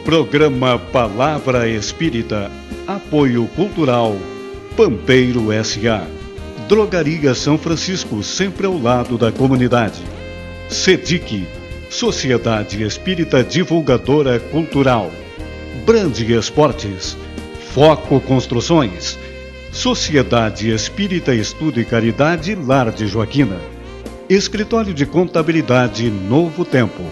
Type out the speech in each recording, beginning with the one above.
Programa Palavra Espírita. Apoio Cultural Pampeiro S.A. Drogaria São Francisco, sempre ao lado da comunidade. SEDIC, Sociedade Espírita Divulgadora Cultural. Brande Esportes. Foco Construções. Sociedade Espírita Estudo e Caridade Lar de Joaquina. Escritório de Contabilidade Novo Tempo.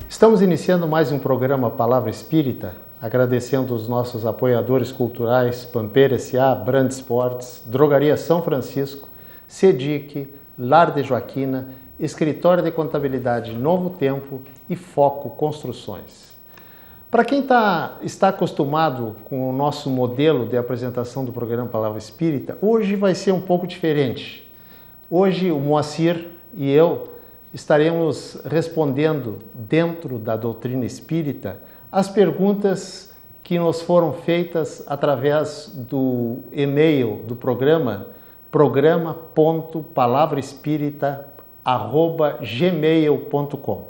Estamos iniciando mais um programa Palavra Espírita, agradecendo os nossos apoiadores culturais Pampeiro S.A., Brand Esportes, Drogaria São Francisco, SEDIC, Lar de Joaquina, Escritório de Contabilidade Novo Tempo e Foco Construções. Para quem está acostumado com o nosso modelo de apresentação do programa Palavra Espírita, hoje vai ser um pouco diferente. Hoje o Moacir e eu estaremos respondendo, dentro da doutrina espírita, as perguntas que nos foram feitas através do e-mail do programa.palavraespírita@gmail.com.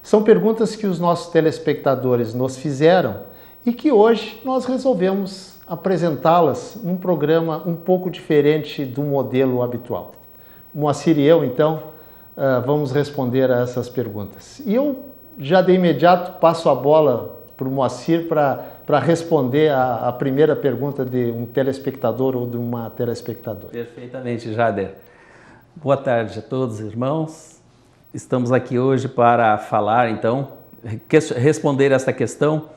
São perguntas que os nossos telespectadores nos fizeram e que hoje nós resolvemos apresentá-las num programa um pouco diferente do modelo habitual. Moacir e eu, então, vamos responder a essas perguntas. E eu já de imediato passo a bola para o Moacir para responder a primeira pergunta de um telespectador ou de uma telespectadora. Perfeitamente, Jader. Boa tarde a todos, irmãos. Estamos aqui hoje para falar, então, responder esta questão: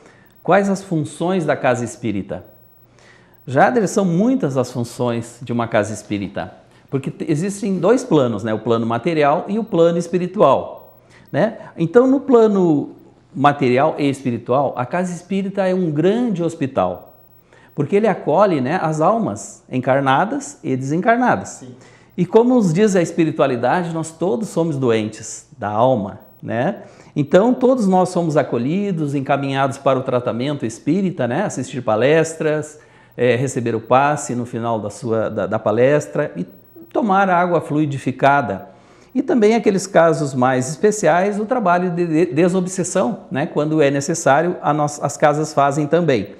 quais as funções da casa espírita? Jader, são muitas as funções de uma casa espírita. Porque existem dois planos, né? O plano material e o plano espiritual, né? Então, no plano material e espiritual, a casa espírita é um grande hospital, porque ele acolhe, né, as almas encarnadas e desencarnadas. Sim. E como nos diz a espiritualidade, nós todos somos doentes da alma, né? Então, todos nós somos acolhidos, encaminhados para o tratamento espírita, né? Assistir palestras, receber o passe no final da palestra e tomar água fluidificada. E também aqueles casos mais especiais, o trabalho de desobsessão, né? Quando é necessário, as casas fazem também.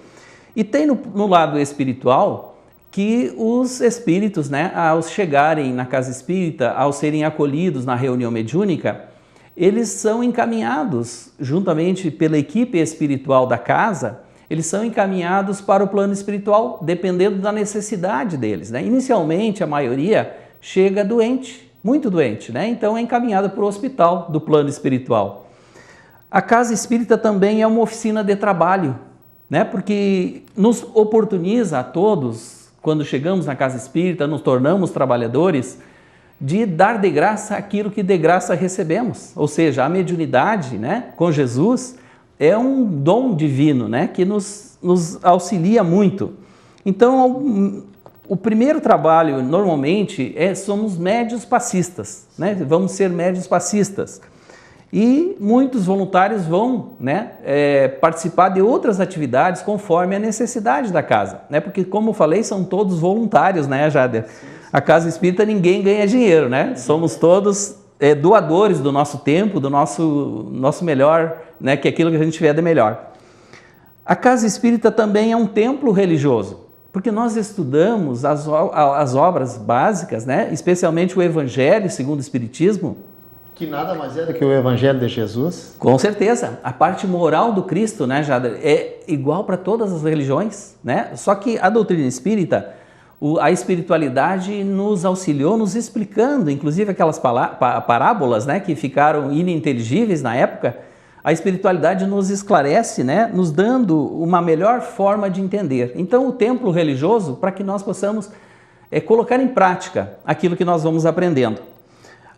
E tem no lado espiritual que os espíritos, né, ao chegarem na casa espírita, ao serem acolhidos na reunião mediúnica, eles são encaminhados, juntamente pela equipe espiritual da casa, eles são encaminhados para o plano espiritual, dependendo da necessidade deles, né? Inicialmente, a maioria chega doente, muito doente, né? Então é encaminhado para o hospital do plano espiritual. A casa espírita também é uma oficina de trabalho, né? Porque nos oportuniza a todos, quando chegamos na casa espírita, nos tornamos trabalhadores, de dar de graça aquilo que de graça recebemos. Ou seja, a mediunidade, né, com Jesus é um dom divino, né, que nos auxilia muito. Então, o primeiro trabalho, normalmente, somos médios passistas, né? Vamos ser médios passistas. E muitos voluntários vão, né, participar de outras atividades conforme a necessidade da casa, né? Porque, como eu falei, são todos voluntários, né, Jader? A casa espírita ninguém ganha dinheiro, né? Somos todos doadores do nosso tempo, do nosso melhor, né, que é aquilo que a gente tiver de melhor. A casa espírita também é um templo religioso, porque nós estudamos as obras básicas, né? Especialmente o Evangelho segundo o Espiritismo. Que nada mais é do que o Evangelho de Jesus. Com certeza. A parte moral do Cristo, né, Jader, é igual para todas as religiões, né? Só que a doutrina espírita, a espiritualidade nos auxiliou, nos explicando, inclusive aquelas parábolas, né, que ficaram ininteligíveis na época. A espiritualidade nos esclarece, né, nos dando uma melhor forma de entender. Então, o templo religioso, para que nós possamos colocar em prática aquilo que nós vamos aprendendo.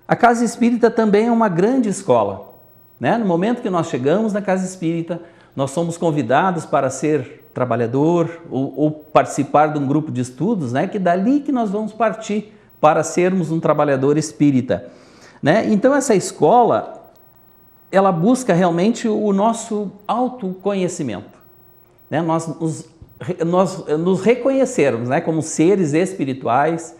A casa espírita também é uma grande escola, né? No momento que nós chegamos na casa espírita, nós somos convidados para ser trabalhador ou participar de um grupo de estudos, né? Que dali que nós vamos partir para sermos um trabalhador espírita. né? Então essa escola, ela busca realmente o nosso autoconhecimento, né? Nós nos reconhecermos, né, como seres espirituais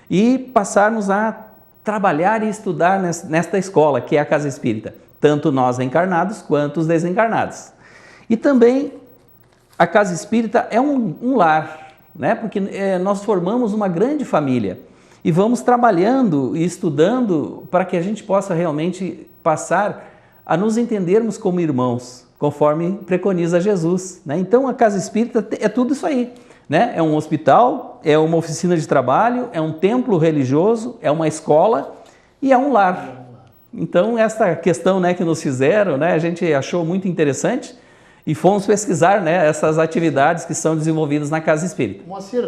e passarmos a trabalhar e estudar nesta escola, que é a Casa Espírita, tanto nós encarnados quanto os desencarnados. E também a Casa Espírita é um lar, né, porque nós formamos uma grande família e vamos trabalhando e estudando para que a gente possa realmente passar a nos entendermos como irmãos, conforme preconiza Jesus, né? Então a Casa Espírita é tudo isso aí, né? É um hospital, é uma oficina de trabalho, é um templo religioso, é uma escola e é um lar. Então esta questão, né, que nos fizeram, né, a gente achou muito interessante e fomos pesquisar, né, essas atividades que são desenvolvidas na Casa Espírita. Moacir,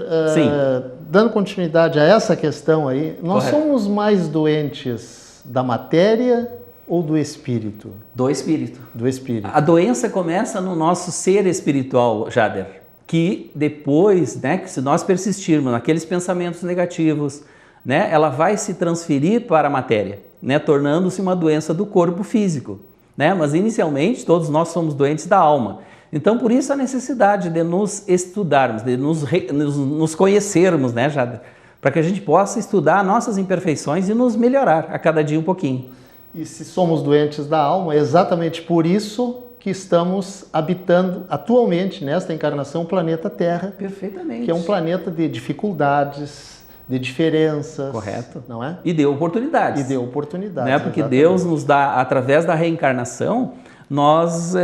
dando continuidade a essa questão aí, nós Correto. somos mais doentes da matéria ou do espírito? Do espírito. Do espírito. A doença começa no nosso ser espiritual, Jader, que depois, né, que se nós persistirmos naqueles pensamentos negativos, né, ela vai se transferir para a matéria, né, tornando-se uma doença do corpo físico, né? Mas inicialmente todos nós somos doentes da alma. Então por isso a necessidade de nos estudarmos, de nos conhecermos, né, Jader, para que a gente possa estudar nossas imperfeições e nos melhorar a cada dia um pouquinho. E se somos doentes da alma, é exatamente por isso que estamos habitando atualmente, nesta encarnação, o planeta Terra. Perfeitamente. Que é um planeta de dificuldades, de diferenças. Correto. Não é? E de oportunidades. E de oportunidades. Né? Porque exatamente. Deus nos dá, através da reencarnação, nós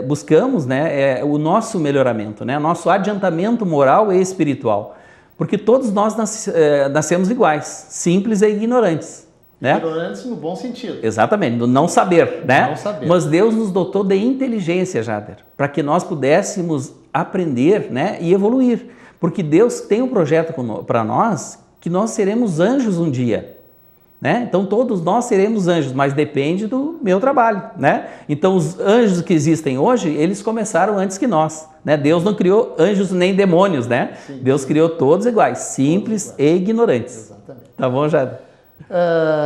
buscamos, né, o nosso melhoramento, né, nosso adiantamento moral e espiritual. Porque todos nós nascemos iguais, simples e ignorantes. Né? Ignorantes no bom sentido. Exatamente, do não saber, né? Não saber. Mas Deus nos dotou de inteligência, Jader, para que nós pudéssemos aprender, né, e evoluir. Porque Deus tem um projeto para nós que nós seremos anjos um dia, né? Então todos nós seremos anjos, mas depende do meu trabalho, né? Então os anjos que existem hoje, eles começaram antes que nós, né? Deus não criou anjos nem demônios, né? Sim, Deus criou todos iguais, simples e ignorantes. Exatamente. Tá bom, Jader?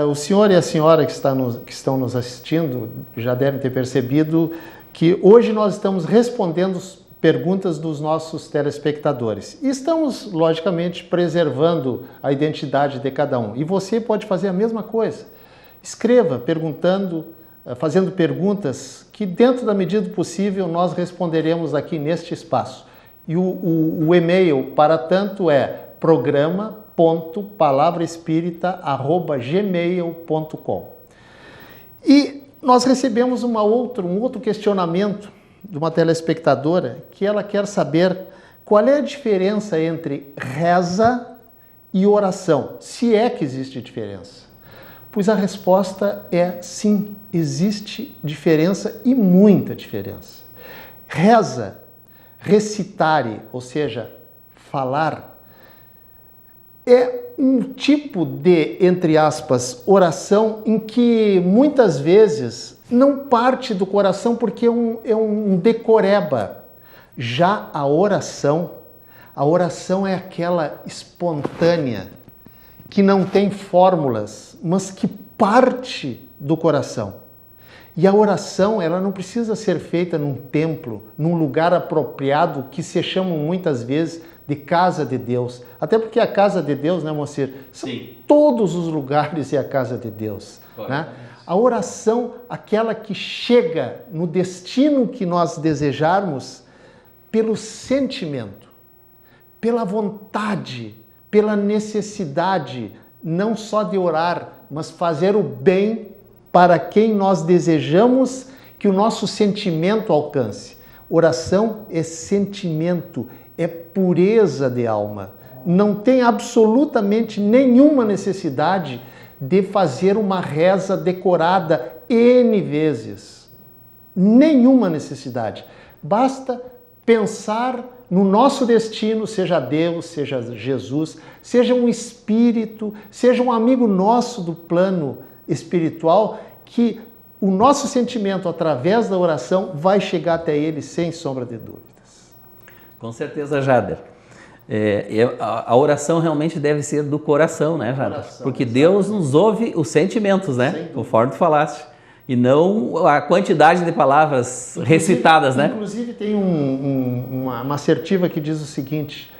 O senhor e a senhora que estão nos assistindo já devem ter percebido que hoje nós estamos respondendo perguntas dos nossos telespectadores. E estamos, logicamente, preservando a identidade de cada um. E você pode fazer a mesma coisa. Escreva fazendo perguntas que, dentro da medida do possível, nós responderemos aqui neste espaço. E o e-mail para tanto é programa.palavraespírita@gmail.com. E nós recebemos um outro questionamento de uma telespectadora que ela quer saber qual é a diferença entre reza e oração, se é que existe diferença. Pois a resposta é sim, existe diferença e muita diferença. Reza, recitare, ou seja, falar, é um tipo de, entre aspas, oração em que muitas vezes não parte do coração porque é um decoreba. Já a oração é aquela espontânea, que não tem fórmulas, mas que parte do coração. E a oração, ela não precisa ser feita num templo, num lugar apropriado, que se chamam muitas vezes de casa de Deus. Até porque a casa de Deus, né, Moacir? São todos os lugares é a casa de Deus. Né? A oração, aquela que chega no destino que nós desejarmos, pelo sentimento, pela vontade, pela necessidade, não só de orar, mas fazer o bem para quem nós desejamos que o nosso sentimento alcance. Oração é sentimento, é pureza de alma. Não tem absolutamente nenhuma necessidade de fazer uma reza decorada N vezes. Nenhuma necessidade. Basta pensar no nosso destino, seja Deus, seja Jesus, seja um espírito, seja um amigo nosso do plano espiritual, que o nosso sentimento, através da oração, vai chegar até ele sem sombra de dúvidas. Com certeza, Jader. A oração realmente deve ser do coração, né, Jada? Porque Deus nos ouve os sentimentos, né? Conforme tu falaste. E não a quantidade de palavras recitadas, né? Inclusive tem uma assertiva que diz o seguinte: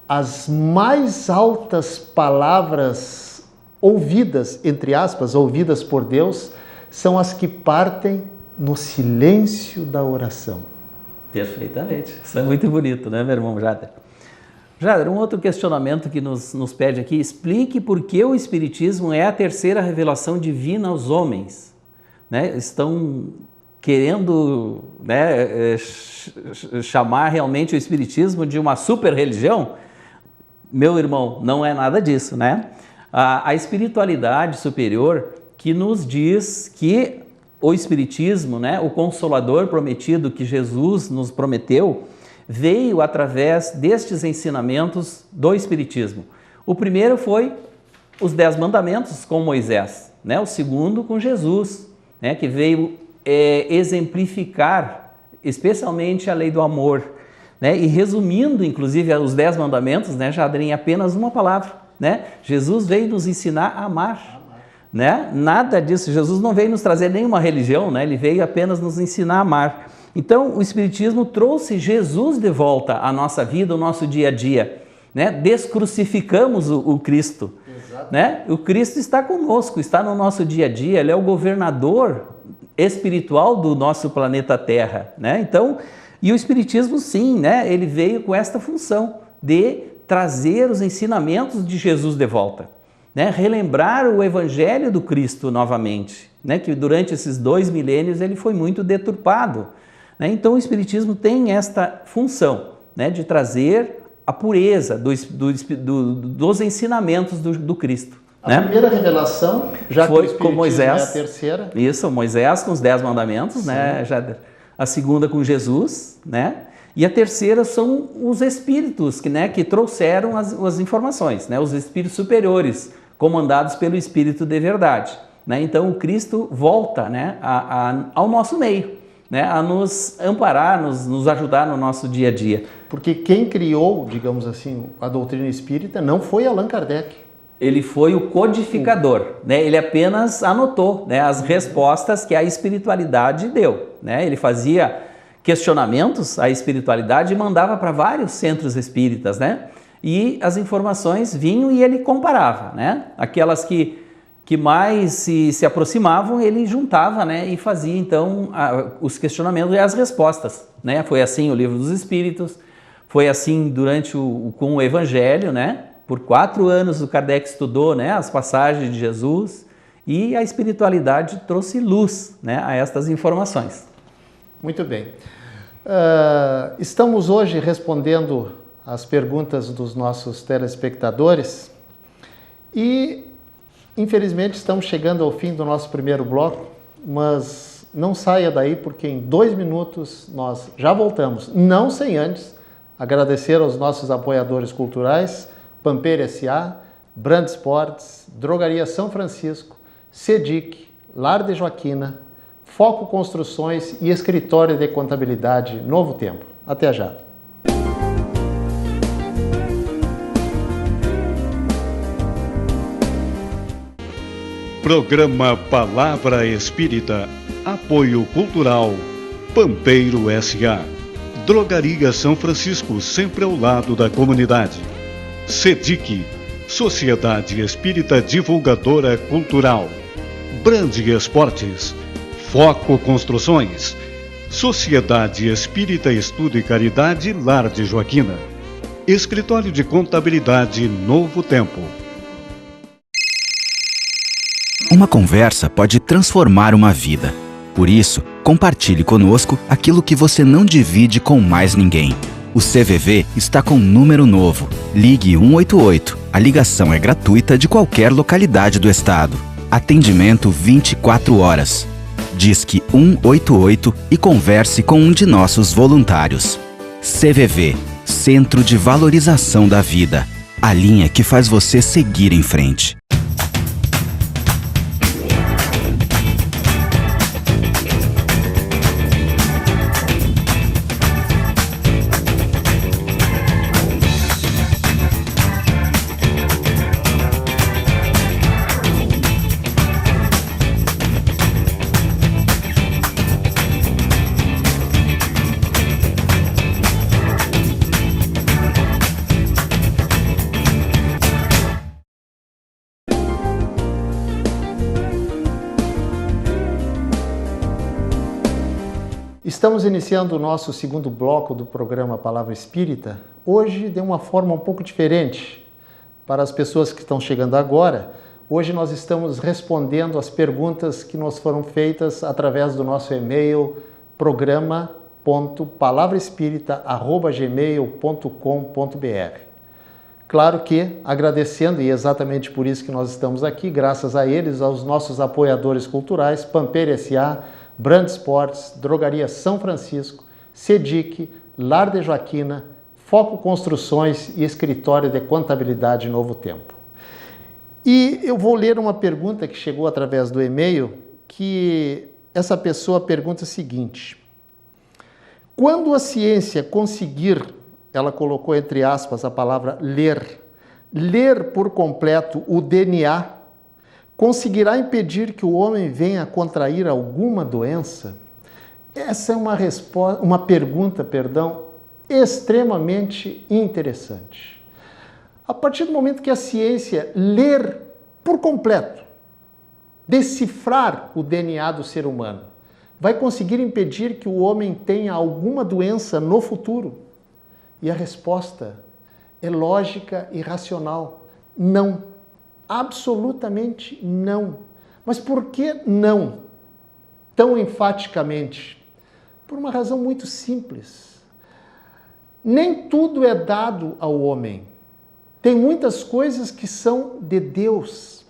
as mais altas palavras ouvidas, entre aspas, ouvidas por Deus, são as que partem no silêncio da oração. Perfeitamente. Isso é muito bonito, né, meu irmão Jader? Jader, um outro questionamento que nos pede aqui: explique por que o Espiritismo é a terceira revelação divina aos homens. Né? Estão querendo, né, chamar realmente o Espiritismo de uma super religião? Meu irmão, não é nada disso, né? A espiritualidade superior que nos diz que o Espiritismo, né, o Consolador prometido que Jesus nos prometeu, veio através destes ensinamentos do Espiritismo. O primeiro foi os 10 mandamentos com Moisés, né? O segundo com Jesus, né, que veio exemplificar especialmente a lei do amor, né, e resumindo inclusive os 10 mandamentos, né, Jader, em apenas uma palavra, né? Jesus veio nos ensinar a amar. Né? Nada disso, Jesus não veio nos trazer nenhuma religião, né? Ele veio apenas nos ensinar a amar. Então o Espiritismo trouxe Jesus de volta à nossa vida, ao nosso dia a dia, né? Descrucificamos o Cristo. Né? O Cristo está conosco, está no nosso dia a dia, Ele é o governador espiritual do nosso planeta Terra, né? Então, e o Espiritismo sim, né? Ele veio com esta função de trazer os ensinamentos de Jesus de volta, né? Relembrar o Evangelho do Cristo novamente, né? Que durante esses 2 milênios ele foi muito deturpado, né? Então o Espiritismo tem esta função, né? De trazer a pureza dos ensinamentos do Cristo. A primeira revelação, já foi que o com Moisés, é a terceira. Isso, Moisés com os 10 mandamentos, né, Jader? A segunda com Jesus, né? E a terceira são os espíritos que trouxeram as informações, né? Os espíritos superiores, comandados pelo Espírito de verdade, né? Então o Cristo volta, né, ao nosso meio, né, a nos amparar, nos ajudar no nosso dia a dia. Porque quem criou, digamos assim, a doutrina espírita não foi Allan Kardec. Ele foi o codificador, né? Ele apenas anotou, né, as respostas que a espiritualidade deu, né? Ele fazia questionamentos à espiritualidade e mandava para vários centros espíritas, né? E as informações vinham e ele comparava, né? Aquelas que mais se aproximavam, ele juntava, né, e fazia então os questionamentos e as respostas, né? Foi assim o Livro dos Espíritos, foi assim com o Evangelho, né? Por 4 anos o Kardec estudou, né, as passagens de Jesus e a espiritualidade trouxe luz, né, a estas informações. Muito bem. Estamos hoje respondendo as perguntas dos nossos telespectadores e, infelizmente, estamos chegando ao fim do nosso primeiro bloco, mas não saia daí porque em 2 minutos nós já voltamos, não sem antes agradecer aos nossos apoiadores culturais, Pampeira S.A., Brand Sports, Drogaria São Francisco, CEDIC, Lar de Joaquina, Foco Construções e Escritório de Contabilidade Novo Tempo. Até já! Programa Palavra Espírita. Apoio Cultural Pampeiro S.A. Drogaria São Francisco, sempre ao lado da comunidade. CEDIC, Sociedade Espírita Divulgadora Cultural. Brand Esportes, Foco Construções, Sociedade Espírita Estudo e Caridade Lar de Joaquina, Escritório de Contabilidade Novo Tempo. Uma conversa pode transformar uma vida. Por isso, compartilhe conosco aquilo que você não divide com mais ninguém. O CVV está com um número novo. Ligue 188. A ligação é gratuita de qualquer localidade do estado. Atendimento 24 horas. Disque 188 e converse com um de nossos voluntários. CVV, Centro de Valorização da Vida. A linha que faz você seguir em frente. Estamos iniciando o nosso segundo bloco do programa Palavra Espírita, hoje de uma forma um pouco diferente. Para as pessoas que estão chegando agora, hoje nós estamos respondendo as perguntas que nos foram feitas através do nosso e-mail programa.palavraespírita@gmail.com.br. Claro que agradecendo, e exatamente por isso que nós estamos aqui, graças a eles, aos nossos apoiadores culturais, Pampeira S.A., Brand Esportes, Drogaria São Francisco, Sedic, Lar de Joaquina, Foco Construções e Escritório de Contabilidade Novo Tempo. E eu vou ler uma pergunta que chegou através do e-mail, que essa pessoa pergunta o seguinte: quando a ciência conseguir, ela colocou entre aspas a palavra ler por completo o DNA, conseguirá impedir que o homem venha a contrair alguma doença? Essa é uma pergunta, extremamente interessante. A partir do momento que a ciência ler por completo, decifrar o DNA do ser humano, vai conseguir impedir que o homem tenha alguma doença no futuro? E a resposta é lógica e racional: não. Absolutamente não. Mas por que não? Tão enfaticamente? Por uma razão muito simples. Nem tudo é dado ao homem. Tem muitas coisas que são de Deus.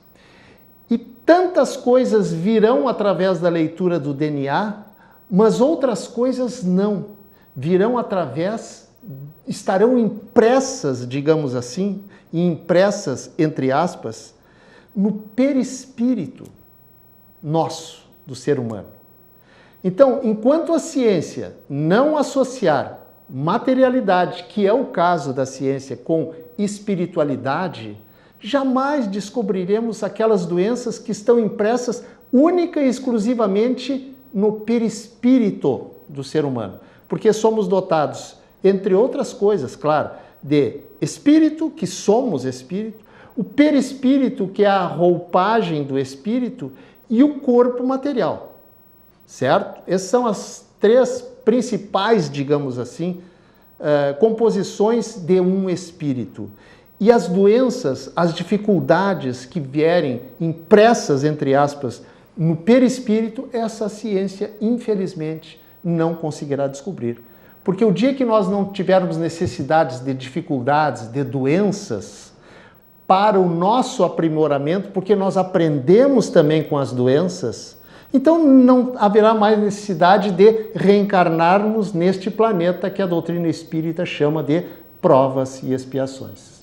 E tantas coisas virão através da leitura do DNA, mas outras coisas não. Estarão impressas, digamos assim, e impressas, entre aspas, no perispírito nosso, do ser humano. Então, enquanto a ciência não associar materialidade, que é o caso da ciência, com espiritualidade, jamais descobriremos aquelas doenças que estão impressas única e exclusivamente no perispírito do ser humano. Porque somos dotados, entre outras coisas, claro, de espírito, que somos espírito, o perispírito, que é a roupagem do espírito, e o corpo material, certo? Essas são as três principais, digamos assim, composições de um espírito. E as doenças, as dificuldades que vierem impressas, entre aspas, no perispírito, essa ciência, infelizmente, não conseguirá descobrir. Porque o dia que nós não tivermos necessidades de dificuldades, de doenças, para o nosso aprimoramento, porque nós aprendemos também com as doenças, então não haverá mais necessidade de reencarnarmos neste planeta que a doutrina espírita chama de provas e expiações.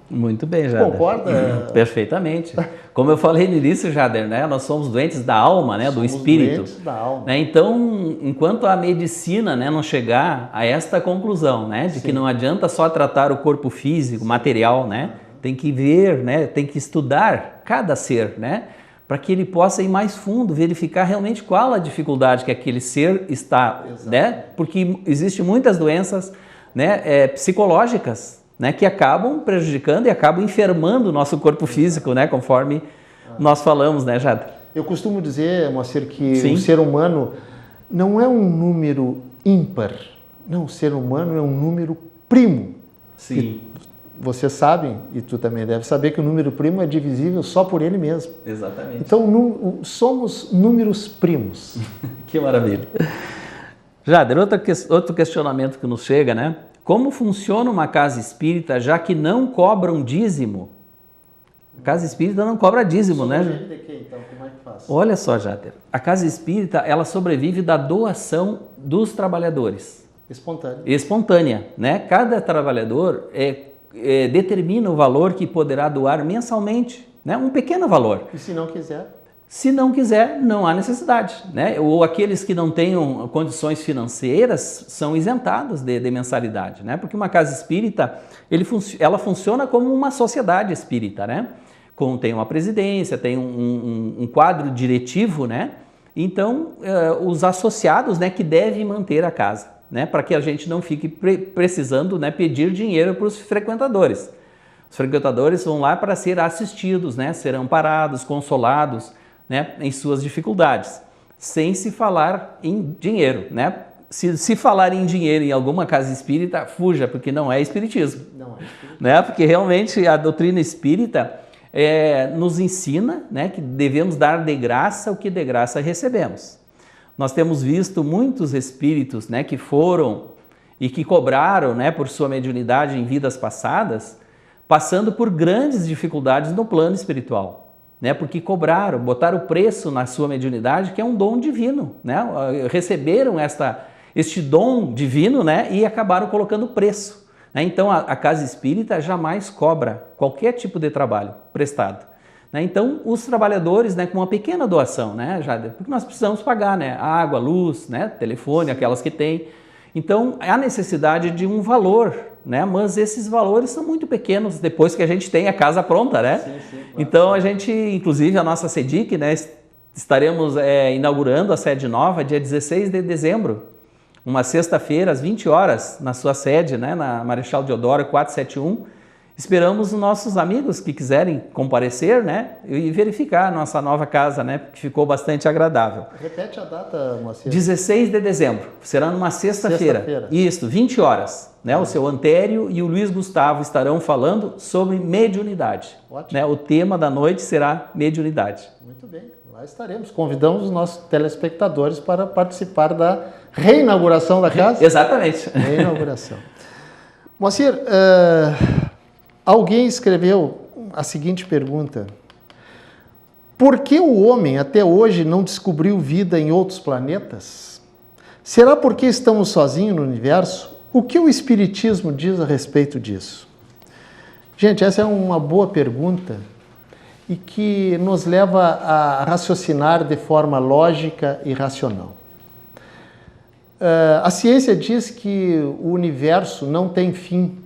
Muito bem, Jader. Concorda? Perfeitamente. Como eu falei no início, Jader, né? Nós somos doentes da alma, né? Do espírito. Doentes da alma. Né? Então, enquanto a medicina, né, não chegar a esta conclusão, né, de que não adianta só tratar o corpo físico, material, né? Tem que ver, né? Tem que estudar cada ser, né? Para que ele possa ir mais fundo, verificar realmente qual a dificuldade que aquele ser está, né? Porque existem muitas doenças, né, psicológicas, né, que acabam prejudicando e acabam enfermando o nosso corpo físico, né, conforme nós falamos, né, Jada? Eu costumo dizer, Moacir, que o ser humano não é um número ímpar. Não, o ser humano é um número primo. Sim. E vocês sabem, e tu também deve saber, que o número primo é divisível só por ele mesmo. Exatamente. Então, somos números primos. Que maravilha. Jader, outro questionamento que nos chega, né? Como funciona uma casa espírita, já que não cobra um dízimo? A casa espírita não cobra dízimo, né? Então, como é que faz? Olha só, Jader. A casa espírita, ela sobrevive da doação dos trabalhadores. Espontânea, né? Cada trabalhador determina o valor que poderá doar mensalmente, né? Um pequeno valor. E se não quiser? Se não quiser, não há necessidade, né? Ou aqueles que não tenham condições financeiras são isentados de mensalidade, né? Porque uma casa espírita, ela funciona como uma sociedade espírita, né? Tem uma presidência, tem um quadro diretivo, né? Então, os associados, né, que devem manter a casa, né? Para que a gente não fique precisando, né, pedir dinheiro para os frequentadores. Os frequentadores vão lá para ser assistidos, né? Ser amparados, consolados, né, em suas dificuldades, sem se falar em dinheiro, né? se falar em dinheiro em alguma casa espírita, fuja, porque não é espiritismo. Não é espiritismo. Né? Porque realmente a doutrina espírita nos ensina, né, que devemos dar de graça o que de graça recebemos. Nós temos visto muitos espíritos, né, que foram e que cobraram, né, por sua mediunidade em vidas passadas, passando por grandes dificuldades no plano espiritual, né, porque cobraram, botaram o preço na sua mediunidade, que é um dom divino, né, receberam este dom divino, né, e acabaram colocando preço. Né? Então a casa espírita jamais cobra qualquer tipo de trabalho prestado. Né? Então os trabalhadores, né, com uma pequena doação, né, porque nós precisamos pagar, né, água, luz, né, telefone, aquelas que tem. Então há necessidade de um valor, né, mas esses valores são muito pequenos depois que a gente tem a casa pronta, né? Sim, claro. Então a gente, inclusive a nossa SEDIC, né, estaremos inaugurando a sede nova dia 16 de dezembro. Uma sexta-feira, às 20 horas, na sua sede, né, na Marechal Deodoro 471. Esperamos os nossos amigos que quiserem comparecer, né, e verificar a nossa nova casa, né, que ficou bastante agradável. Repete a data, Moacir. 16 de dezembro, será numa sexta-feira. Isso, 20 horas. Né, o seu Antério e o Luiz Gustavo estarão falando sobre mediunidade. Ótimo. Né, o tema da noite será mediunidade. Muito bem, lá estaremos. Convidamos os nossos telespectadores para participar da reinauguração da casa? Exatamente. Reinauguração. Moacir, alguém escreveu a seguinte pergunta: por que o homem até hoje não descobriu vida em outros planetas? Será porque estamos sozinhos no universo? O que o Espiritismo diz a respeito disso? Gente, essa é uma boa pergunta e que nos leva a raciocinar de forma lógica e racional. A ciência diz que o universo não tem fim,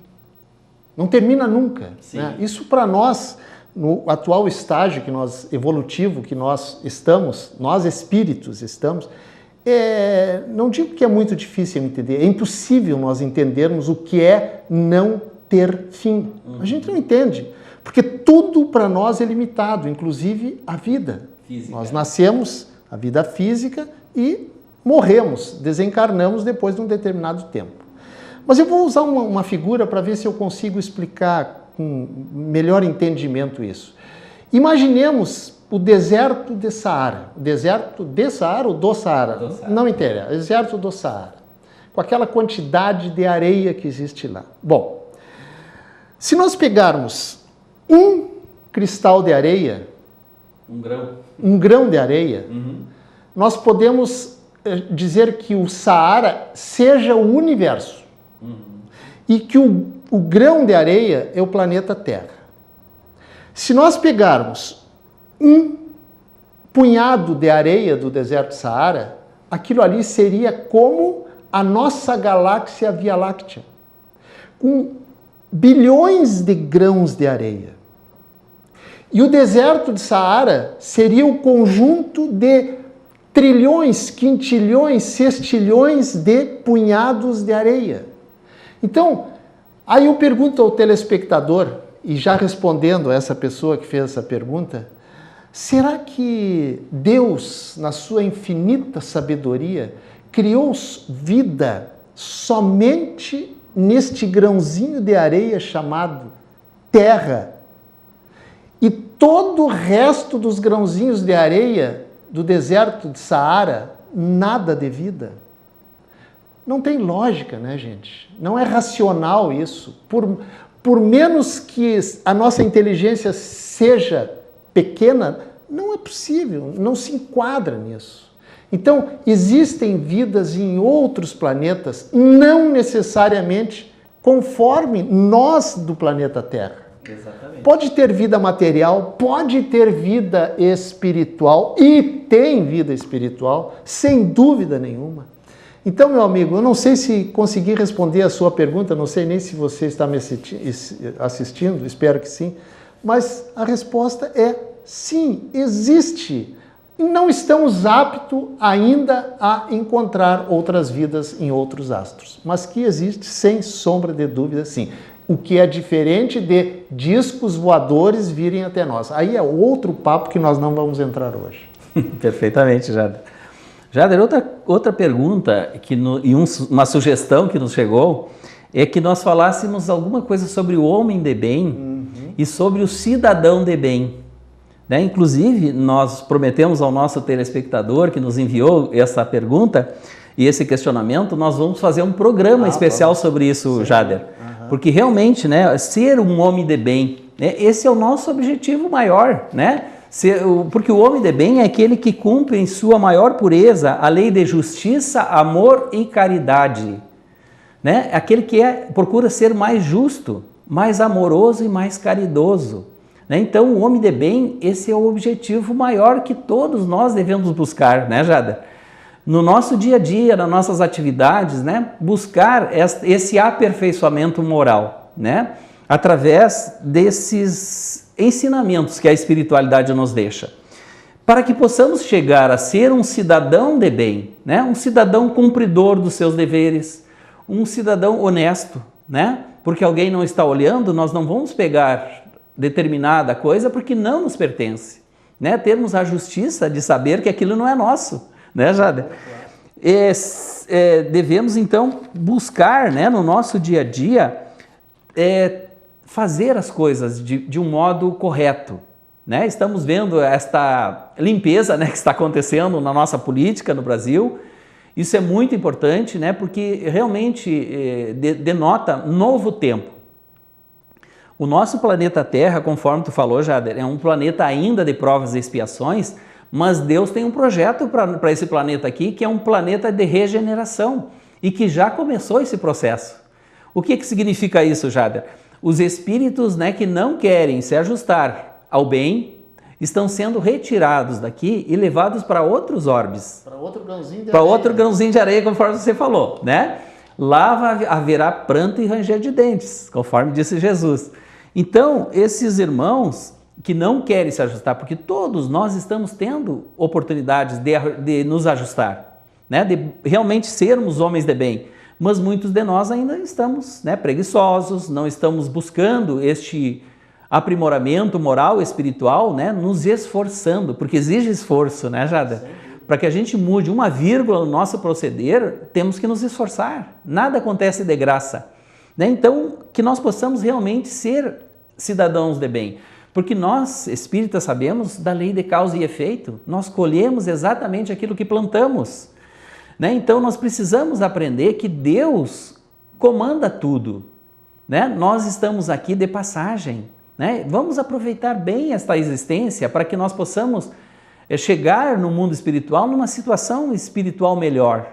não termina nunca. Né? Isso para nós, no atual estágio evolutivo que nós estamos, nós espíritos estamos, não digo que é muito difícil entender, é impossível nós entendermos o que é não ter fim. A gente não entende, porque tudo para nós é limitado, inclusive a vida. Física. Nós nascemos, a vida física, e morremos, desencarnamos depois de um determinado tempo. Mas eu vou usar uma figura para ver se eu consigo explicar com melhor entendimento isso. Imaginemos o deserto de Saara. O deserto de Saara ou do Saara? Do Saara. Não interessa. O deserto do Saara. Com aquela quantidade de areia que existe lá. Bom, se nós pegarmos um cristal de areia, um grão de areia, nós podemos dizer que o Saara seja o universo e que o grão de areia é o planeta Terra. Se nós pegarmos um punhado de areia do deserto Saara, aquilo ali seria como a nossa galáxia Via Láctea, com bilhões de grãos de areia. E o deserto de Saara seria o conjunto de trilhões, quintilhões, sextilhões de punhados de areia. Então, aí eu pergunto ao telespectador, e já respondendo a essa pessoa que fez essa pergunta, será que Deus, na sua infinita sabedoria, criou vida somente neste grãozinho de areia chamado Terra? E todo o resto dos grãozinhos de areia do deserto de Saara, nada de vida? Não tem lógica, né, gente? Não é racional isso. Por menos que a nossa inteligência seja pequena, não é possível, não se enquadra nisso. Então, existem vidas em outros planetas, não necessariamente conforme nós do planeta Terra. Exatamente. Pode ter vida material, pode ter vida espiritual, e tem vida espiritual, sem dúvida nenhuma. Então, meu amigo, eu não sei se consegui responder a sua pergunta, não sei nem se você está me assistindo, espero que sim, mas a resposta é sim, existe. E não estamos aptos ainda a encontrar outras vidas em outros astros, mas que existe, sem sombra de dúvida, sim. O que é diferente de discos voadores virem até nós. Aí é outro papo que nós não vamos entrar hoje. Perfeitamente, Jada. Jader, outra pergunta uma sugestão que nos chegou é que nós falássemos alguma coisa sobre o homem de bem e sobre o cidadão de bem. Né? Inclusive, nós prometemos ao nosso telespectador que nos enviou essa pergunta e esse questionamento, nós vamos fazer um programa especial sobre isso, sim, Jader. Porque realmente, né, ser um homem de bem, né, esse é o nosso objetivo maior, né? Porque o homem de bem é aquele que cumpre em sua maior pureza a lei de justiça, amor e caridade. Né? Aquele que procura ser mais justo, mais amoroso e mais caridoso. Né? Então, o homem de bem, esse é o objetivo maior que todos nós devemos buscar, né, Jada? No nosso dia a dia, nas nossas atividades, né, buscar esse aperfeiçoamento moral, né, através desses ensinamentos que a espiritualidade nos deixa, para que possamos chegar a ser um cidadão de bem, né, um cidadão cumpridor dos seus deveres, um cidadão honesto, né, porque alguém não está olhando, nós não vamos pegar determinada coisa porque não nos pertence, né, termos a justiça de saber que aquilo não é nosso, né, Jada? Devemos então buscar, né, no nosso dia a dia, fazer as coisas de um modo correto, né? Estamos vendo esta limpeza, né, que está acontecendo na nossa política no Brasil. Isso é muito importante, né, porque realmente denota novo tempo. O nosso planeta Terra, conforme tu falou, Jader, é um planeta ainda de provas e expiações, mas Deus tem um projeto para esse planeta aqui, que é um planeta de regeneração e que já começou esse processo. O que significa isso, Jader? Os espíritos, né, que não querem se ajustar ao bem estão sendo retirados daqui e levados para outros orbes. Para outro grãozinho de areia. Para outro grãozinho de areia, conforme você falou, né? Lá haverá pranto e ranger de dentes, conforme disse Jesus. Então, esses irmãos que não querem se ajustar, porque todos nós estamos tendo oportunidades de nos ajustar, né? De realmente sermos homens de bem, mas muitos de nós ainda estamos, né, preguiçosos, não estamos buscando este aprimoramento moral e espiritual, né, nos esforçando, porque exige esforço, né, Jada? Para que a gente mude uma vírgula no nosso proceder, temos que nos esforçar, nada acontece de graça, né? Então, que nós possamos realmente ser cidadãos de bem, porque nós, espíritas, sabemos da lei de causa e efeito, nós colhemos exatamente aquilo que plantamos, né? Então, nós precisamos aprender que Deus comanda tudo, né? Nós estamos aqui de passagem, né? Vamos aproveitar bem esta existência para que nós possamos chegar no mundo espiritual numa situação espiritual melhor,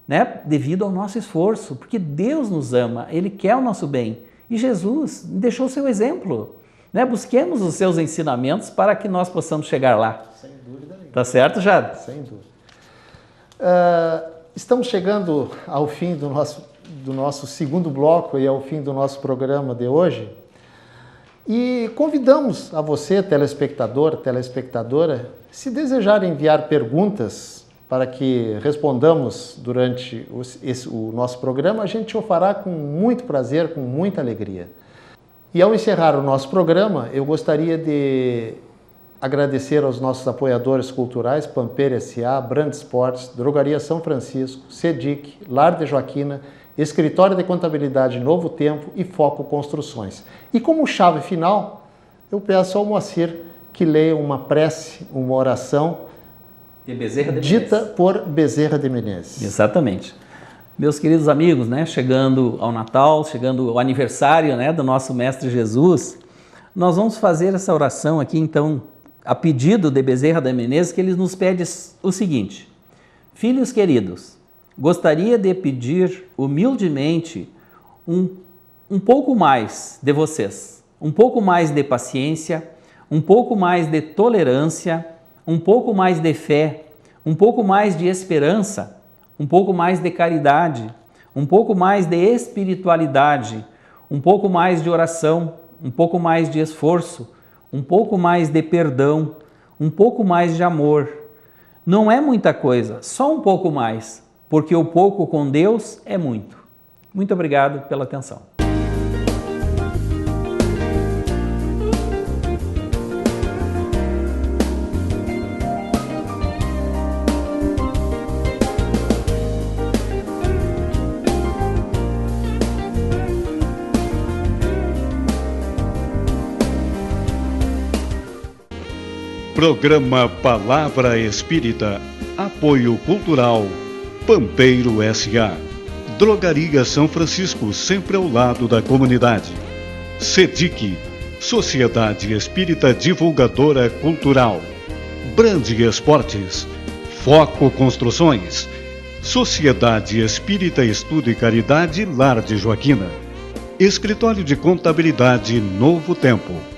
né? Devido ao nosso esforço, porque Deus nos ama, Ele quer o nosso bem e Jesus deixou o seu exemplo, né? Busquemos os seus ensinamentos para que nós possamos chegar lá. Sem dúvida nenhuma. Tá certo, Jada? Sem dúvida. Estamos chegando ao fim do nosso segundo bloco e ao fim do nosso programa de hoje. E convidamos a você, telespectador, telespectadora, se desejar enviar perguntas para que respondamos durante o nosso programa, a gente o fará com muito prazer, com muita alegria. E ao encerrar o nosso programa, eu gostaria de agradecer aos nossos apoiadores culturais, Pampeira S.A., Brand Sports, Drogaria São Francisco, Sedic, Lar de Joaquina, Escritório de Contabilidade Novo Tempo e Foco Construções. E como chave final, eu peço ao Moacir que leia uma prece, uma oração dita por Bezerra de Menezes. Exatamente. Meus queridos amigos, né, chegando ao Natal, chegando ao aniversário, né, do nosso Mestre Jesus, nós vamos fazer essa oração aqui, então, a pedido de Bezerra de Menezes, que ele nos pede o seguinte: filhos queridos, gostaria de pedir humildemente um pouco mais de vocês, um pouco mais de paciência, um pouco mais de tolerância, um pouco mais de fé, um pouco mais de esperança, um pouco mais de caridade, um pouco mais de espiritualidade, um pouco mais de oração, um pouco mais de esforço, um pouco mais de perdão, um pouco mais de amor. Não é muita coisa, só um pouco mais, porque o pouco com Deus é muito. Muito obrigado pela atenção. Programa Palavra Espírita, apoio cultural, Pampeiro S.A. Drogaria São Francisco, sempre ao lado da comunidade. SEDIC, Sociedade Espírita Divulgadora Cultural. Brande Esportes, Foco Construções, Sociedade Espírita Estudo e Caridade Lar de Joaquina. Escritório de Contabilidade Novo Tempo.